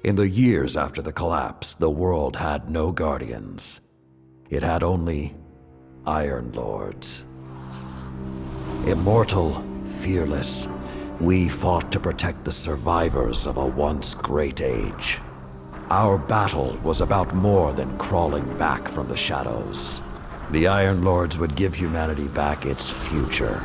In the years after the collapse, the world had no guardians. It had only Iron Lords. Immortal, fearless, we fought to protect the survivors of a once great age. Our battle was about more than crawling back from the shadows. The Iron Lords would give humanity back its future.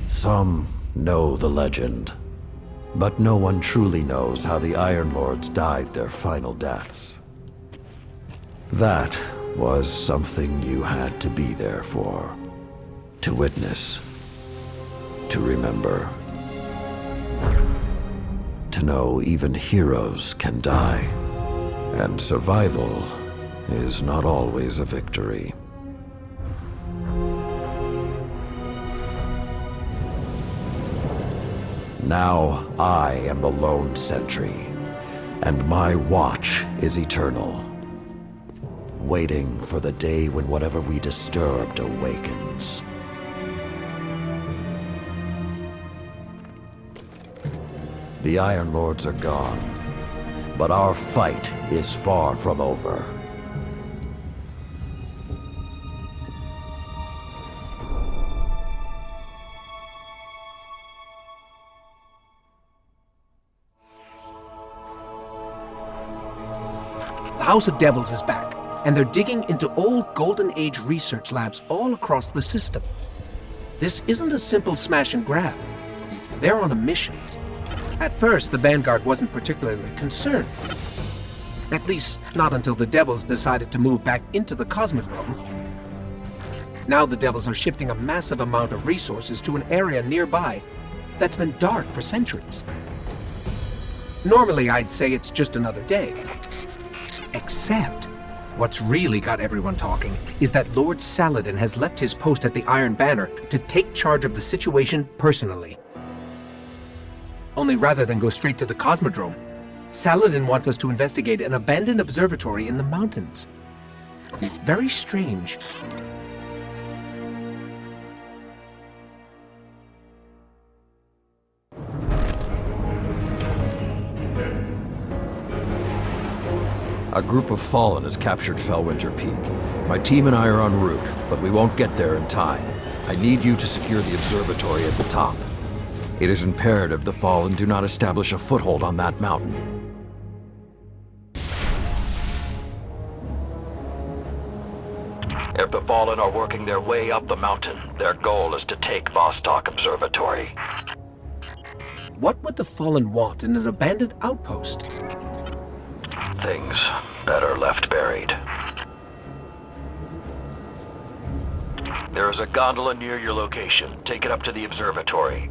Some know the legend, but no one truly knows how the Iron Lords died their final deaths. That was something you had to be there for, to witness, to remember, to know even heroes can die, and survival is not always a victory. Now I am the lone sentry, and my watch is eternal, waiting for the day when whatever we disturbed awakens. The Iron Lords are gone, but our fight is far from over. The House of Devils is back, and they're digging into old Golden Age research labs all across the system. This isn't a simple smash and grab. They're on a mission. At first, the Vanguard wasn't particularly concerned. At least, not until the Devils decided to move back into the Cosmodrome. Now the Devils are shifting a massive amount of resources to an area nearby that's been dark for centuries. Normally, I'd say it's just another day. Except, what's really got everyone talking is that Lord Saladin has left his post at the Iron Banner to take charge of the situation personally. Only rather than go straight to the Cosmodrome, Saladin wants us to investigate an abandoned observatory in the mountains. Very strange. A group of Fallen has captured Fellwinter Peak. My team and I are en route, but we won't get there in time. I need you to secure the observatory at the top. It is imperative the Fallen do not establish a foothold on that mountain. If the Fallen are working their way up the mountain, their goal is to take Vostok Observatory. What would the Fallen want in an abandoned outpost? Things better left buried. There is a gondola near your location. Take it up to the observatory.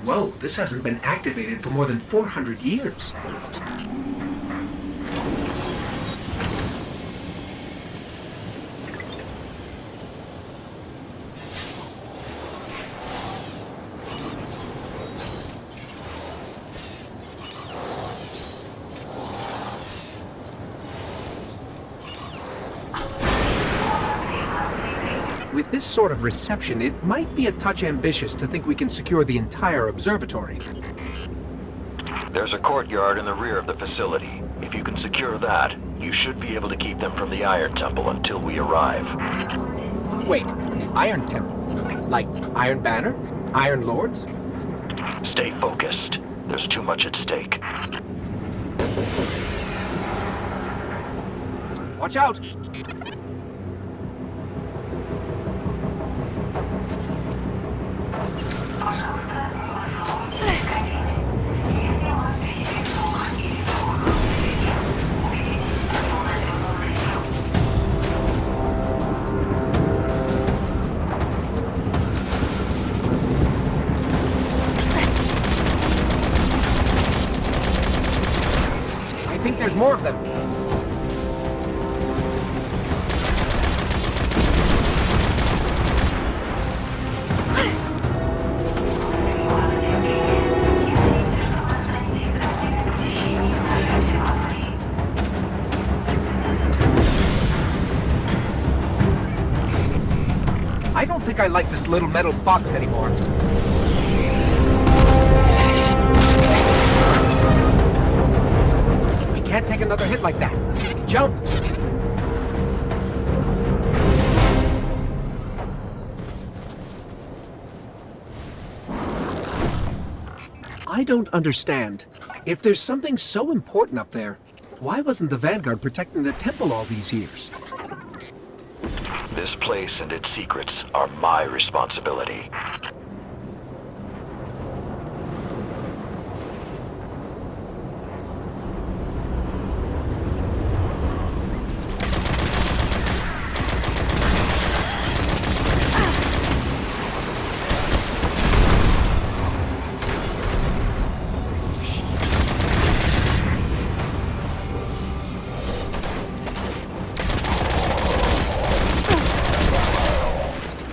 Whoa, this hasn't been activated for more than 400 years. With this sort of reception, it might be a touch ambitious to think we can secure the entire observatory. There's a courtyard in the rear of the facility. If you can secure that, you should be able to keep them from the Iron Temple until we arrive. Wait, Iron Temple? Like Iron Banner? Iron Lords? Stay focused. There's too much at stake. Watch out! I think there's more of them. I don't think I like this little metal box anymore. We can't take another hit like that. Jump! I don't understand. If there's something so important up there, why wasn't the Vanguard protecting the temple all these years? This place and its secrets are my responsibility.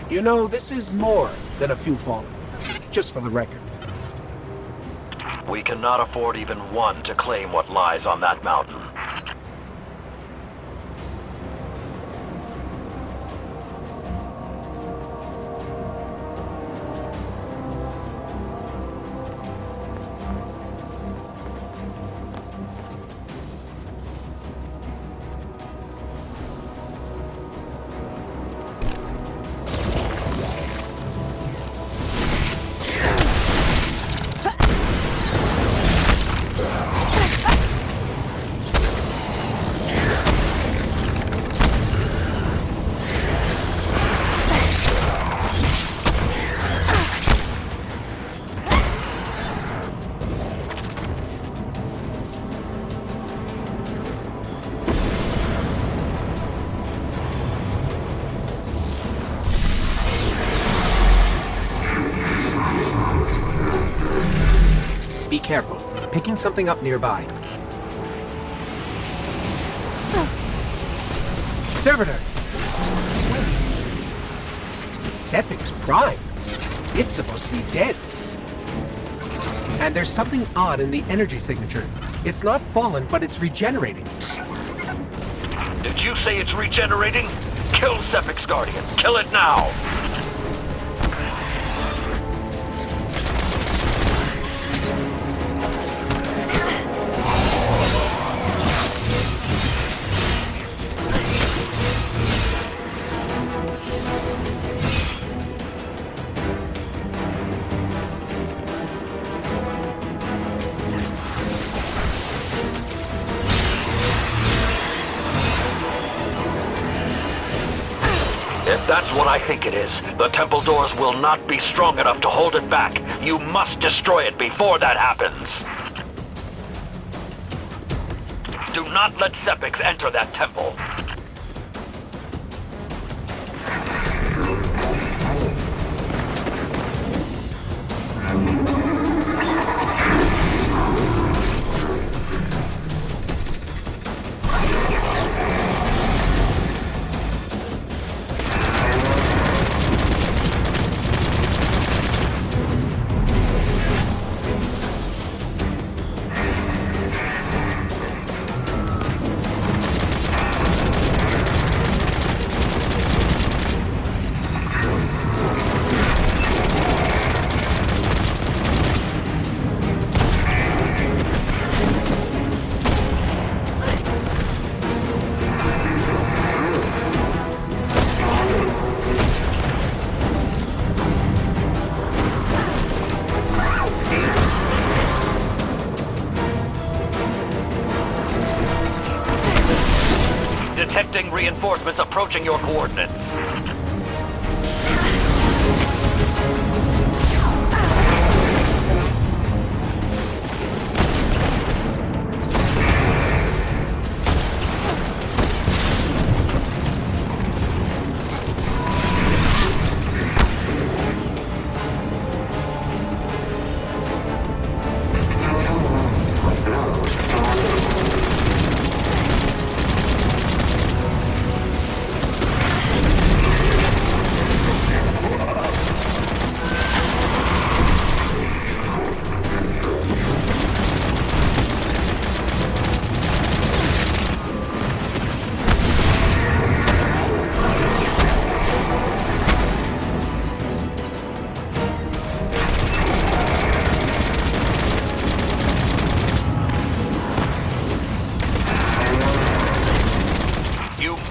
You know, this is more than a few fallen. Just for the record. We cannot afford even one to claim what lies on that mountain. Be careful. Picking something up nearby. Servitor! Wait. Sepic's Prime? It's supposed to be dead. And there's something odd in the energy signature. It's not fallen, but it's regenerating. Did you say it's regenerating? Kill Sepic's Guardian. Kill it now! If that's what I think it is, the temple doors will not be strong enough to hold it back. You must destroy it before that happens. Do not let Sepix enter that temple. detecting reinforcements approaching your coordinates.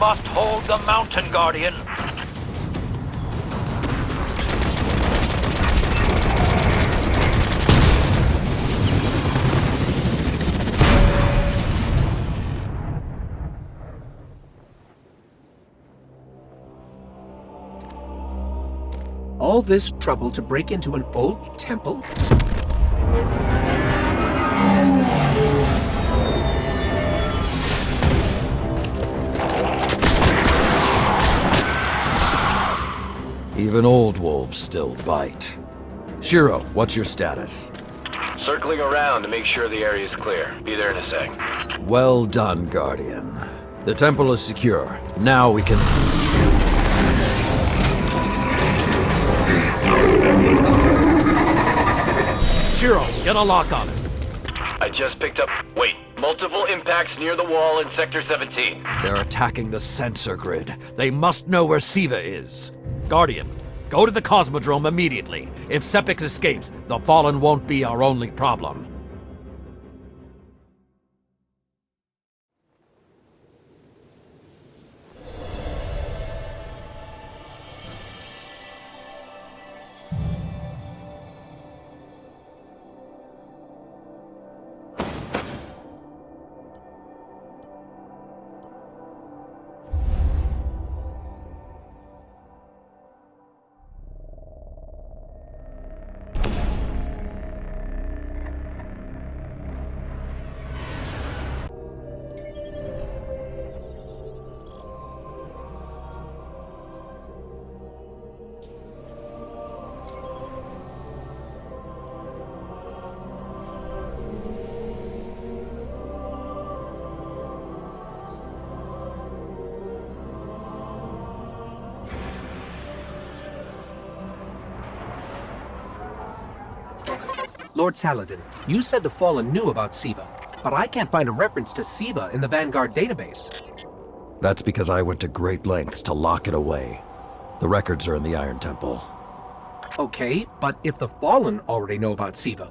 Must hold the mountain, Guardian. All this trouble to break into an old temple? Even old wolves still bite. Shiro, what's your status? Circling around to make sure the area is clear. Be there in a sec. Well done, Guardian. The temple is secure. Now we can... Shiro, get a lock on it. I just picked up... Wait. Multiple impacts near the wall in Sector 17. They're attacking the sensor grid. They must know where Siva is. Guardian, go to the Cosmodrome immediately. If Sepix escapes, the Fallen won't be our only problem. Lord Saladin, you said the Fallen knew about Siva, but I can't find a reference to Siva in the Vanguard database. That's because I went to great lengths to lock it away. The records are in the Iron Temple. Okay, but if the Fallen already know about Siva,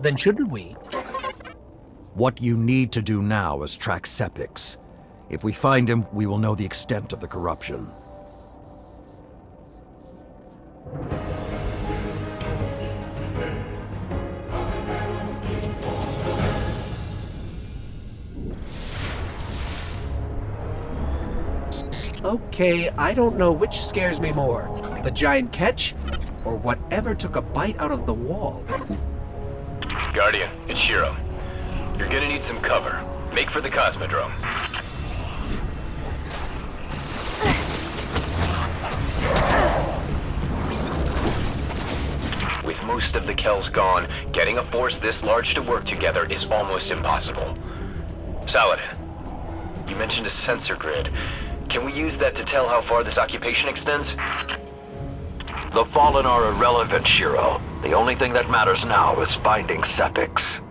then shouldn't we? What you need to do now is track Sepix. If we find him, we will know the extent of the corruption. Okay, I don't know which scares me more, the giant ketch, or whatever took a bite out of the wall. Guardian, it's Shiro. You're gonna need some cover. Make for the Cosmodrome. With most of the Kells gone, getting a force this large to work together is almost impossible. Saladin, you mentioned a sensor grid. Can we use that to tell how far this occupation extends? The Fallen are irrelevant, Shiro. The only thing that matters now is finding Sepix.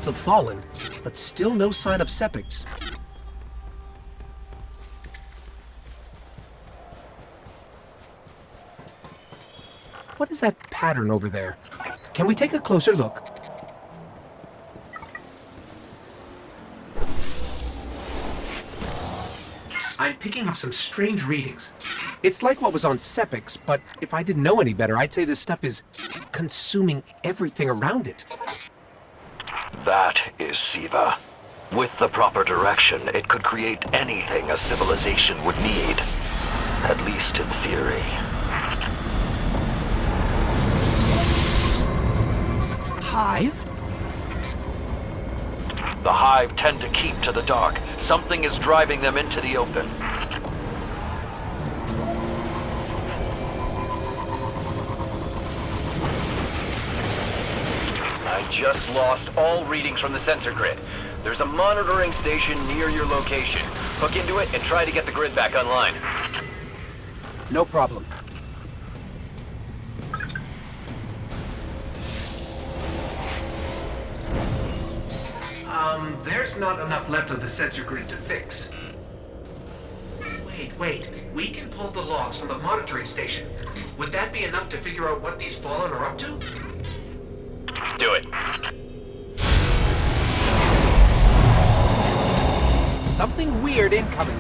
Lots of Fallen, but still no sign of Sepix. What is that pattern over there? Can we take a closer look? I'm picking up some strange readings. It's like what was on Sepix, but if I didn't know any better, I'd say this stuff is consuming everything around it. That is Siva. With the proper direction, it could create anything a civilization would need. At least in theory. Hive? The Hive tend to keep to the dark. Something is driving them into the open. I just lost all readings from the sensor grid. There's a monitoring station near your location. Hook into it and try to get the grid back online. No problem. There's not enough left of the sensor grid to fix. Wait. We can pull the logs from the monitoring station. Would that be enough to figure out what these Fallen are up to? Do it. Something weird incoming.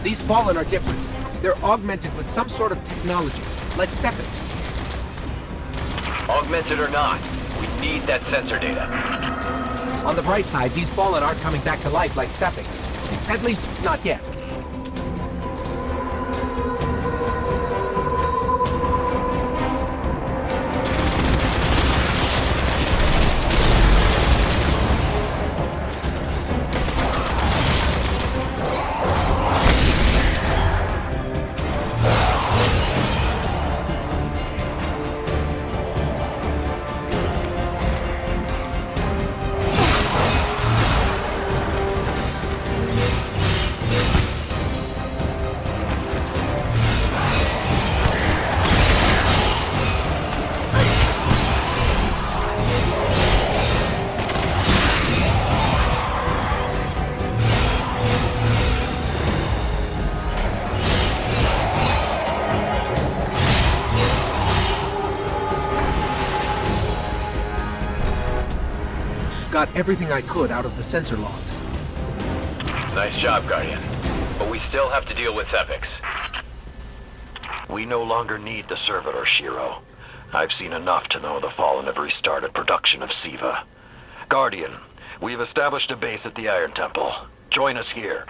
These Fallen are different. They're augmented with some sort of technology, like Sepix. Augmented or not, we need that sensor data. On the bright side, these Fallen aren't coming back to life like Sepix. At least, not yet. Got everything I could out of the sensor logs. Nice job, Guardian. But we still have to deal with Sepix. We no longer need the servitor, Shiro. I've seen enough to know the Fallen have restarted production of Siva. Guardian, we've established a base at the Iron Temple. Join us here.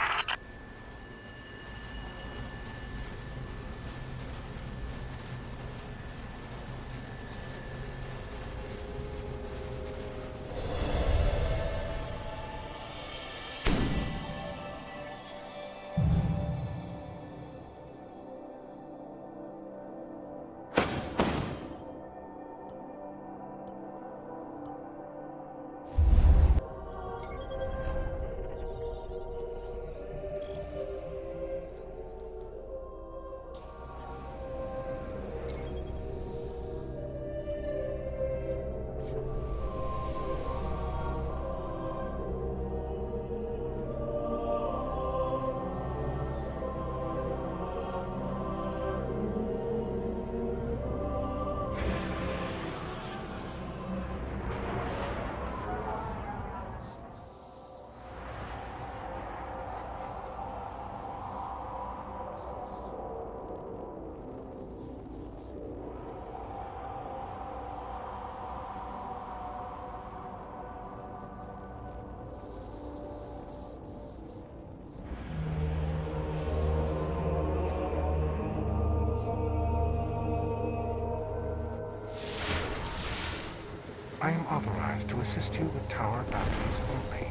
I am authorized to assist you with tower batteries only.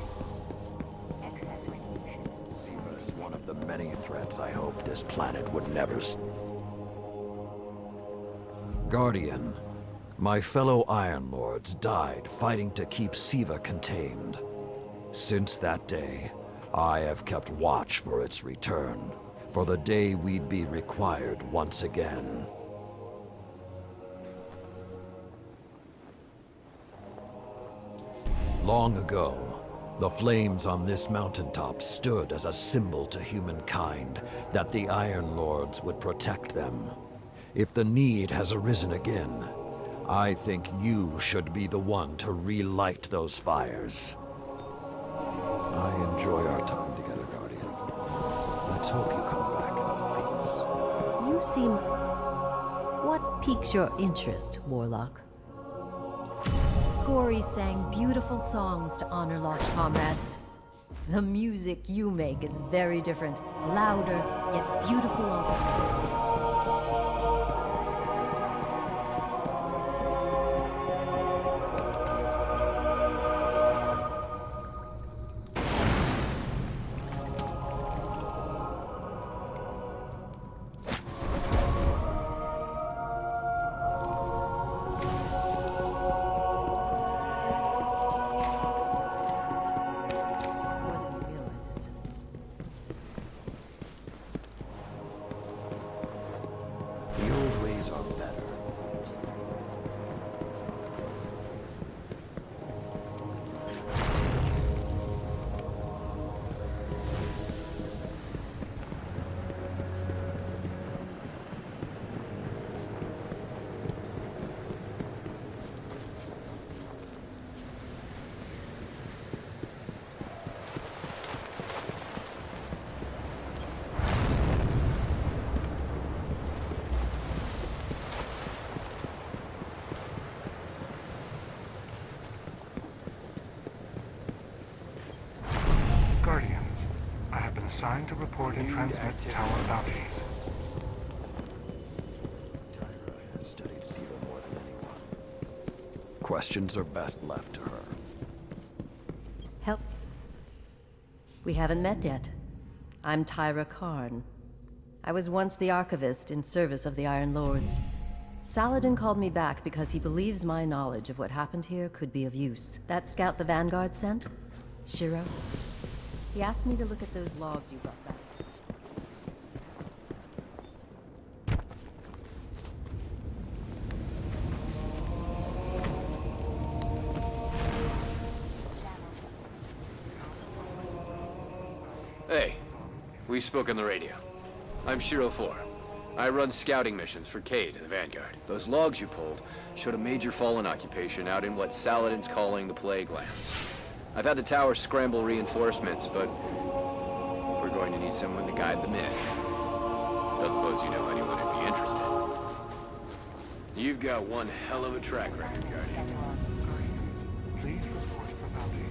Siva is one of the many threats I hope this planet would never Guardian, my fellow Iron Lords died fighting to keep Siva contained. Since that day, I have kept watch for its return, for the day we'd be required once again. Long ago, the flames on this mountaintop stood as a symbol to humankind that the Iron Lords would protect them. If the need has arisen again, I think you should be the one to relight those fires. I enjoy our time together, Guardian. Let's hope you come back in peace. You seem... What piques your interest, Warlock? Scory sang beautiful songs to honor lost comrades. The music you make is very different, louder, yet beautiful all the same. The old ways are better. Guardians, I have been assigned to report and transmit tower bounties. Tyra has studied Siva more than anyone. Questions are best left to her. Help. We haven't met yet. I'm Tyra Karn. I was once the Archivist in service of the Iron Lords. Saladin called me back because he believes my knowledge of what happened here could be of use. That scout the Vanguard sent? Shiro? He asked me to look at those logs you brought back. Hey, we spoke on the radio. I'm Shiro 4. I run scouting missions for Cade and the Vanguard. Those logs you pulled showed a major Fallen occupation out in what Saladin's calling the Plague Lands. I've had the tower scramble reinforcements, but we're going to need someone to guide them in. Don't suppose you know anyone who'd be interested. You've got one hell of a track record, Guardian. Guardians, please report for bounties.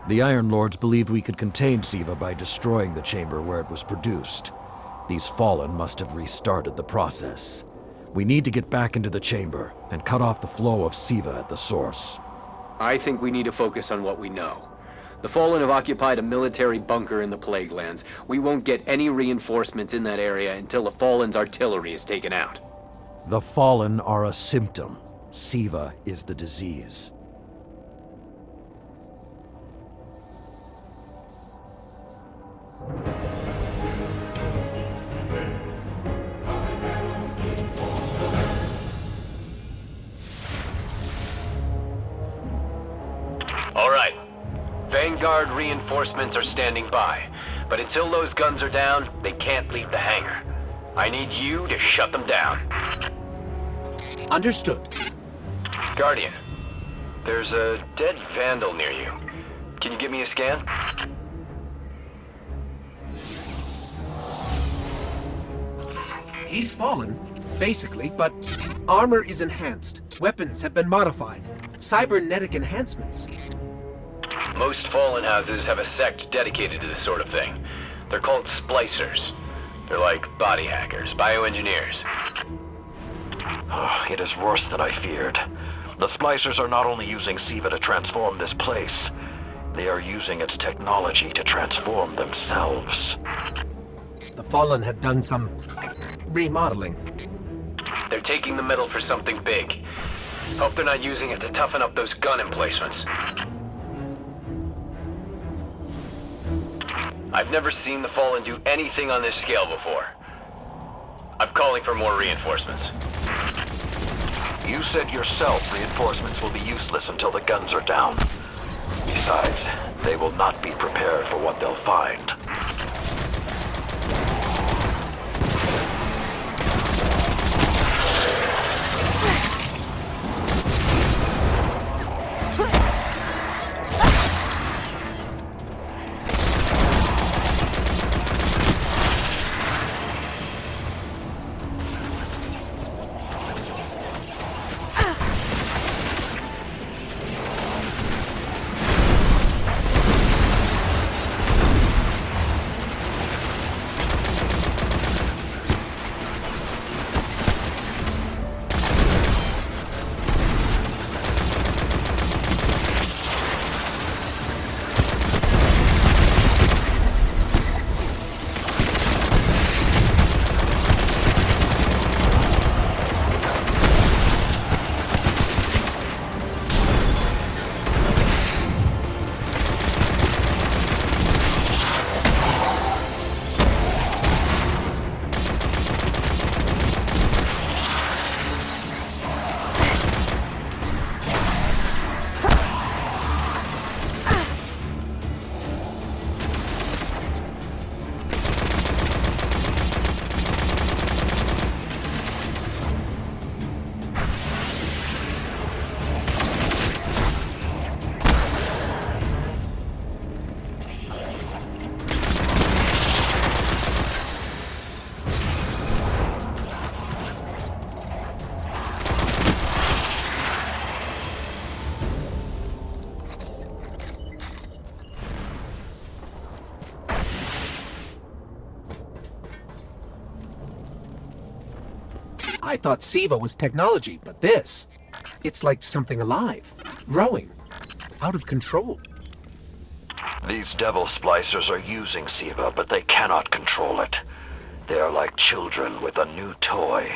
The Iron Lords believed we could contain Siva by destroying the chamber where it was produced. These Fallen must have restarted the process. We need to get back into the chamber and cut off the flow of Siva at the source. I think we need to focus on what we know. The Fallen have occupied a military bunker in the Plague Lands. We won't get any reinforcements in that area until the Fallen's artillery is taken out. The Fallen are a symptom. Siva is the disease. All right. Vanguard reinforcements are standing by. But until those guns are down, they can't leave the hangar. I need you to shut them down. Understood. Guardian, there's a dead Vandal near you. Can you give me a scan? He's fallen, basically, but armor is enhanced. Weapons have been modified. cybernetic enhancements. Most Fallen houses have a sect dedicated to this sort of thing. They're called splicers. They're like body hackers, bioengineers. It is worse than I feared. The splicers are not only using SIVA to transform this place, they are using its technology to transform themselves. The Fallen had done some remodeling. They're taking the metal for something big. Hope they're not using it to toughen up those gun emplacements. I've never seen the Fallen do anything on this scale before. I'm calling for more reinforcements. You said yourself reinforcements will be useless until the guns are down. Besides, they will not be prepared for what they'll find. I thought SIVA was technology, but this, it's like something alive, growing, out of control. These devil splicers are using SIVA, but they cannot control it. They are like children with a new toy.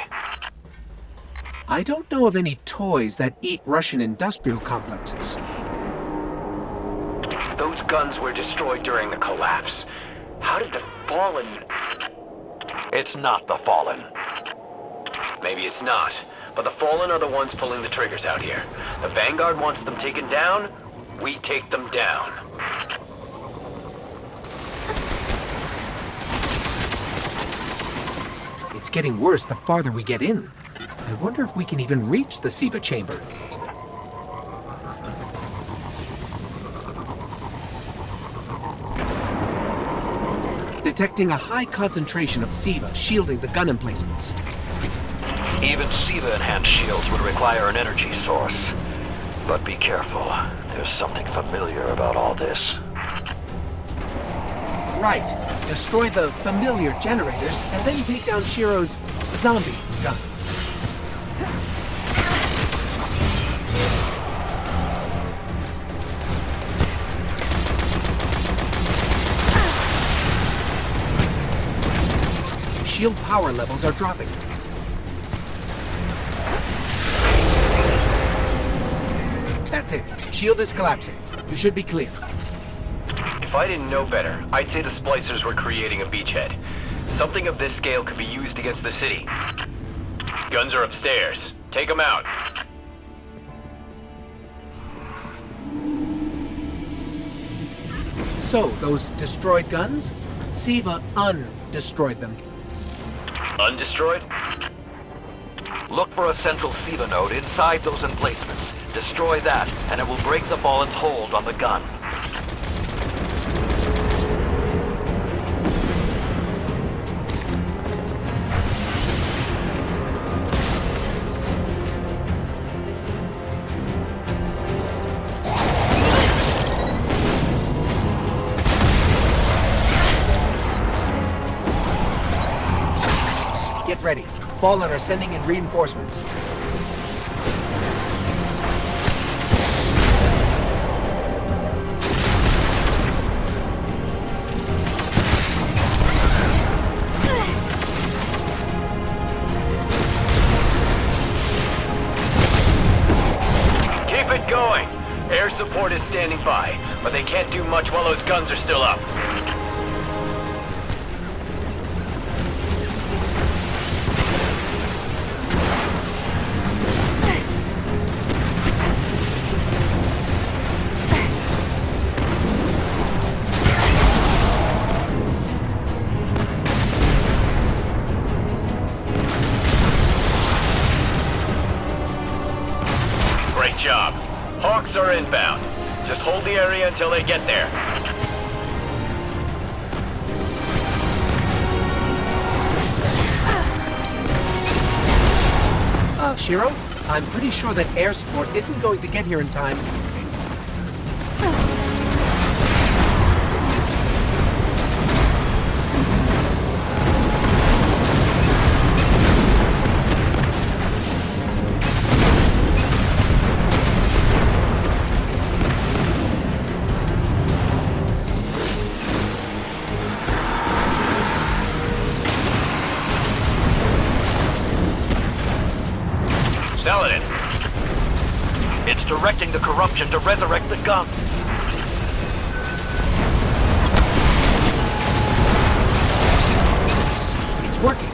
I don't know of any toys that eat Russian industrial complexes. Those guns were destroyed during the collapse. How did the Fallen... It's not the Fallen. Maybe it's not, but the Fallen are the ones pulling the triggers out here. The Vanguard wants them taken down, we take them down. It's getting worse the farther we get in. I wonder if we can even reach the SIVA chamber. Detecting a high concentration of SIVA shielding the gun emplacements. Even SIVA-enhanced shields would require an energy source. But be careful. There's something familiar about all this. Right. Destroy the familiar generators and then take down Shiro's zombie guns. Shield power levels are dropping. That's it. Shield is collapsing. You should be clear. If I didn't know better, I'd say the splicers were creating a beachhead. Something of this scale could be used against the city. Guns are upstairs. Take them out. So, those destroyed guns? SIVA undestroyed them. Undestroyed? Look for a central SIVA node inside those emplacements. Destroy that, and it will break the Fallen's hold on the gun. get ready. Fallen are sending in reinforcements. Keep it going! Air support is standing by, but they can't do much while those guns are still up. Great job. Hawks are inbound. Just hold the area until they get there. Shiro, I'm pretty sure that air support isn't going to get here in time. Saladin. It's directing the corruption to resurrect the guns. It's working.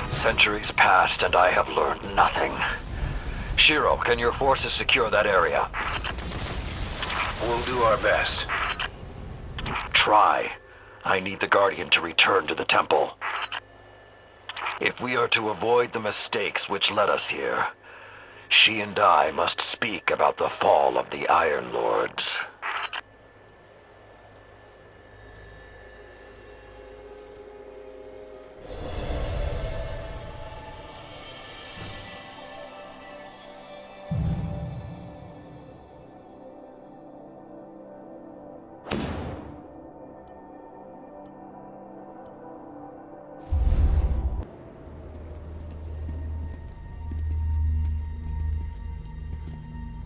Centuries passed and I have learned nothing. Shiro, can your forces secure that area? We'll do our best. Try. I need the Guardian to return to the temple. If we are to avoid the mistakes which led us here, she and I must speak about the fall of the Iron Lords.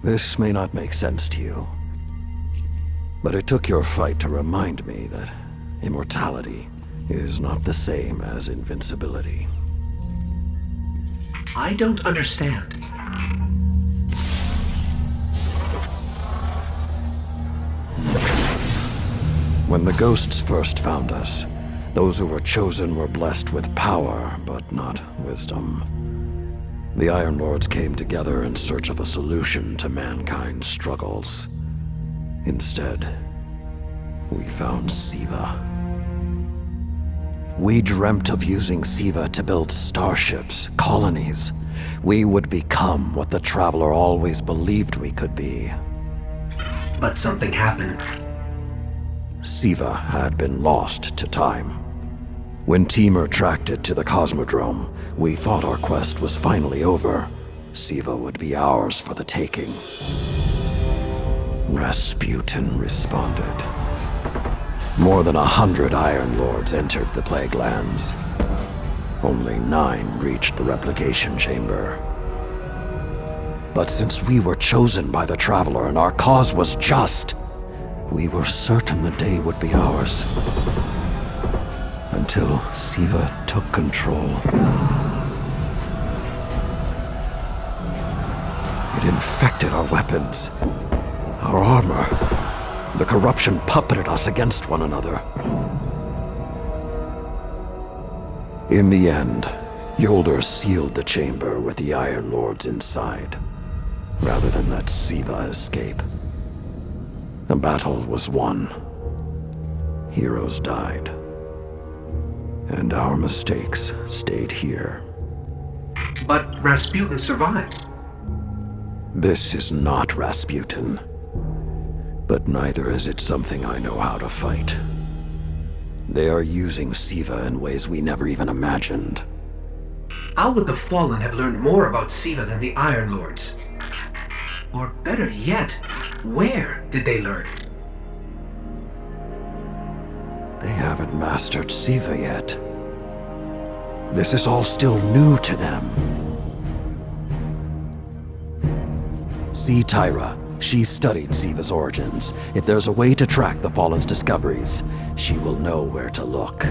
This may not make sense to you, but it took your fight to remind me that immortality is not the same as invincibility. I don't understand. When the ghosts first found us, those who were chosen were blessed with power, but not wisdom. The Iron Lords came together in search of a solution to mankind's struggles. Instead, we found Siva. We dreamt of using Siva to build starships, colonies. We would become what the Traveler always believed we could be. But something happened. Siva had been lost to time. When Timur tracked it to the Cosmodrome, we thought our quest was finally over. Siva would be ours for the taking. Rasputin responded. More than 100 Iron Lords entered the Plague Lands. Only 9 reached the replication chamber. But since we were chosen by the Traveler and our cause was just, we were certain the day would be ours. Until Siva took control. It infected our weapons, our armor. The corruption puppeted us against one another. In the end, Yolder sealed the chamber with the Iron Lords inside, rather than let Siva escape. The battle was won. Heroes died. And our mistakes stayed here. But Rasputin survived. This is not Rasputin. But neither is it something I know how to fight. They are using Siva in ways we never even imagined. How would the Fallen have learned more about Siva than the Iron Lords? Or better yet, where did they learn? They haven't mastered Siva yet. This is all still new to them. See Tyra. She studied Siva's origins. If there's a way to track the Fallen's discoveries, she will know where to look.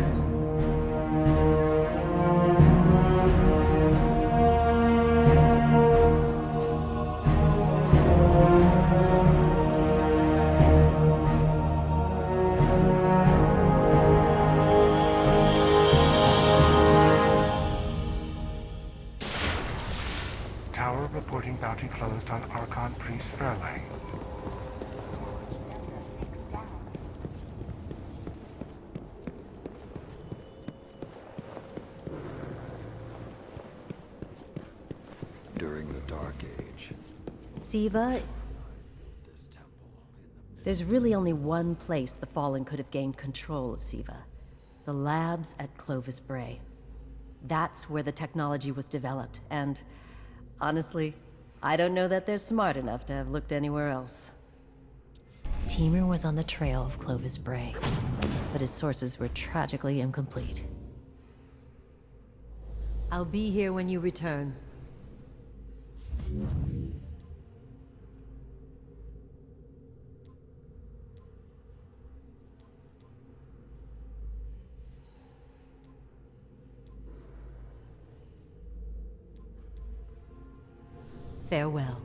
Tower reporting bounty closed on Archon Priest Fairlane. During the Dark Age, Siva, this temple in the there's really only one place the Fallen could have gained control of Siva. The labs at Clovis Bray. That's where the technology was developed, and honestly, I don't know that they're smart enough to have looked anywhere else. Timur was on the trail of Clovis Bray, but his sources were tragically incomplete. I'll be here when you return. Farewell.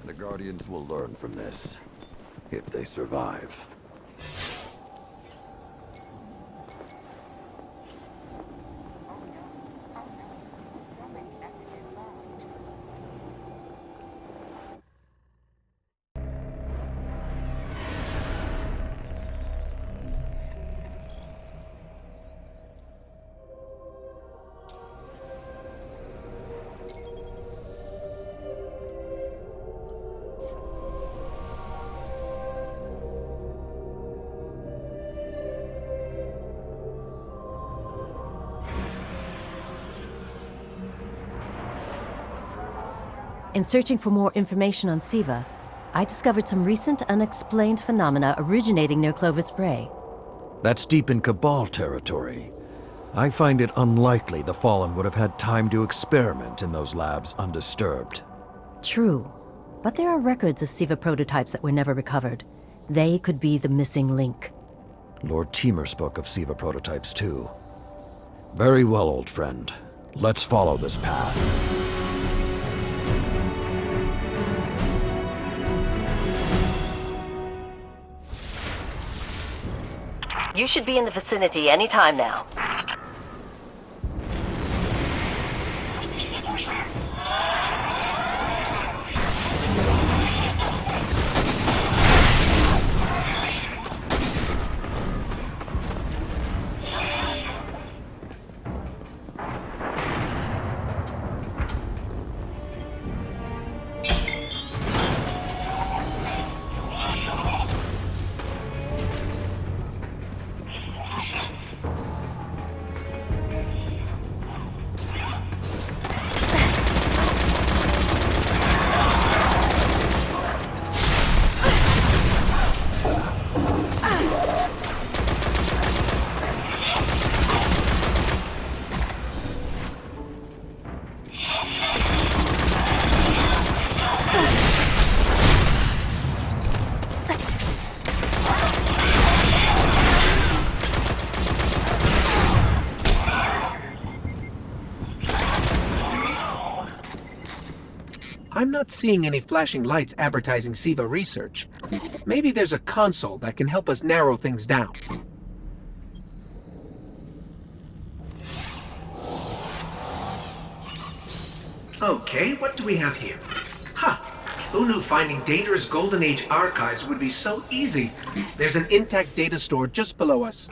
The Guardians will learn from this, if they survive. In searching for more information on Siva, I discovered some recent unexplained phenomena originating near Clovis Bray. That's deep in Cabal territory. I find it unlikely the Fallen would have had time to experiment in those labs undisturbed. True, but there are records of Siva prototypes that were never recovered. They could be the missing link. Lord Timur spoke of Siva prototypes too. Very well, old friend. Let's follow this path. You should be in the vicinity any time now. I'm not seeing any flashing lights advertising Siva research. Maybe there's a console that can help us narrow things down. Okay, what do we have here? Ha! Who knew finding dangerous Golden Age archives would be so easy? There's an intact data store just below us.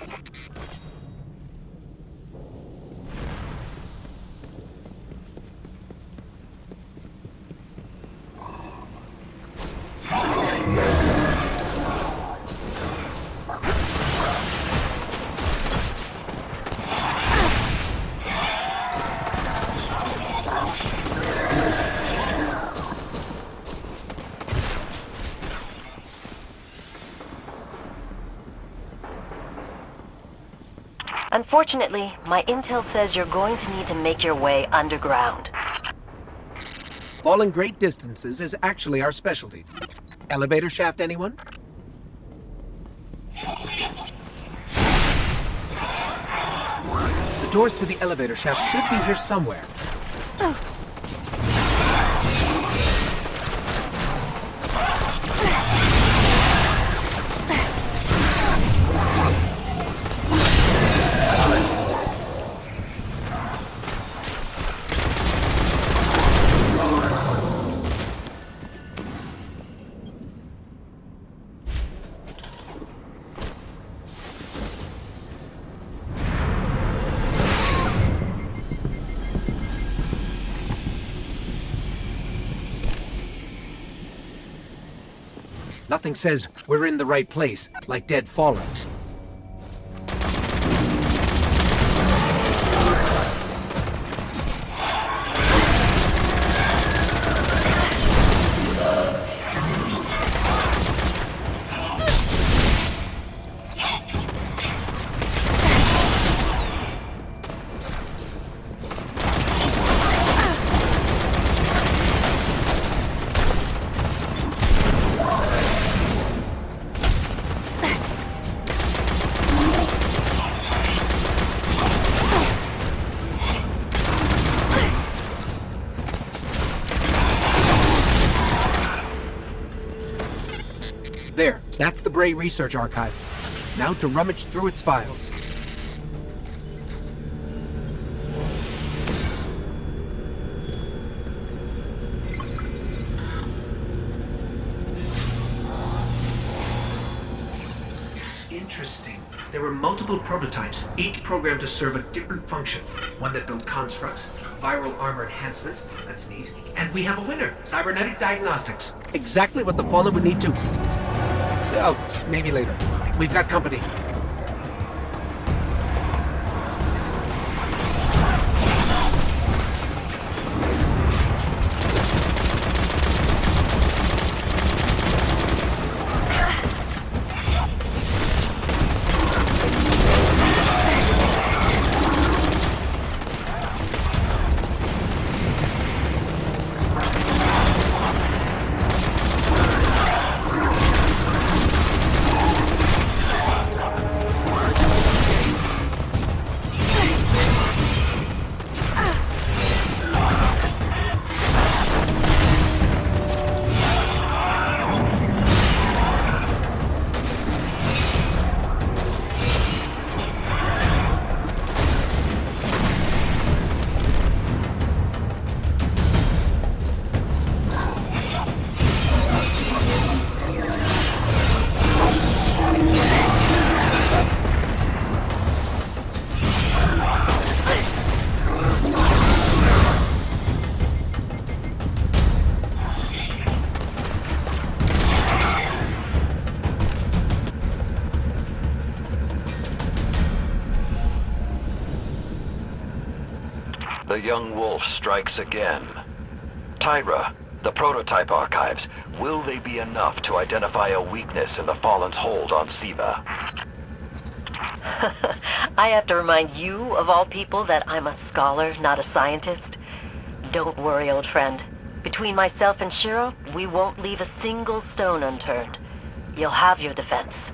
Unfortunately, my intel says you're going to need to make your way underground. Falling great distances is actually our specialty. Elevator shaft, anyone? The doors to the elevator shaft should be here somewhere. Nothing says we're in the right place, like dead fallen. There, that's the Bray Research Archive. Now to rummage through its files. Interesting. There were multiple prototypes, each programmed to serve a different function. One that built constructs, viral armor enhancements, that's neat. And we have a winner, cybernetic diagnostics. Exactly what the Fallen would need to... Oh, maybe later. We've got company. The young wolf strikes again. Tyra, the prototype archives, will they be enough to identify a weakness in the Fallen's hold on Siva? I have to remind you, of all people, that I'm a scholar, not a scientist. Don't worry, old friend. Between myself and Shiro, we won't leave a single stone unturned. You'll have your defense.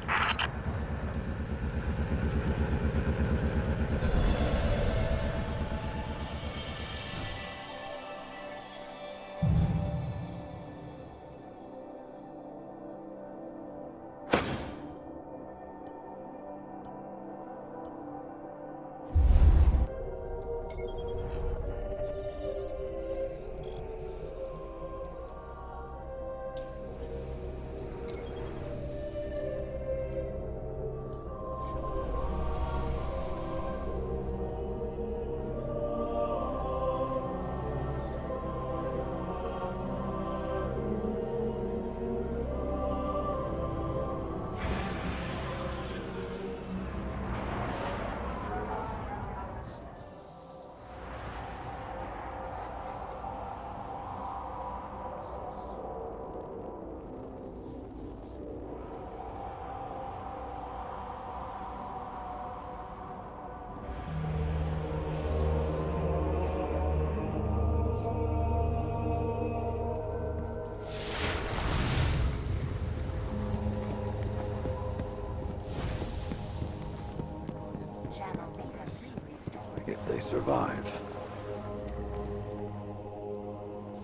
survive.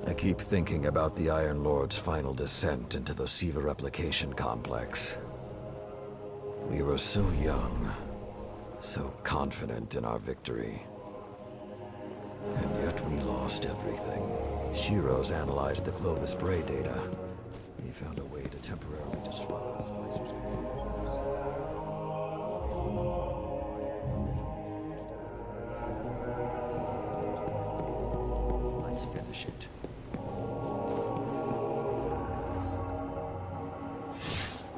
I keep thinking about the Iron Lord's final descent into the Siva replication complex. We were so young, so confident in our victory. And yet we lost everything. Shiro's analyzed the Clovis Bray data. He found a way to temporarily disrupt the Slicer's controls. Let's finish it.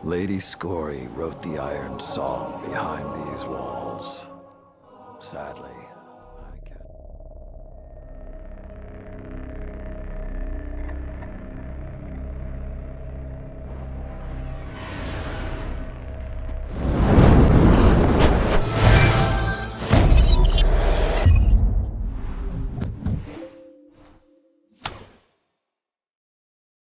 Lady Scory wrote the Iron Song behind these walls. Sadly,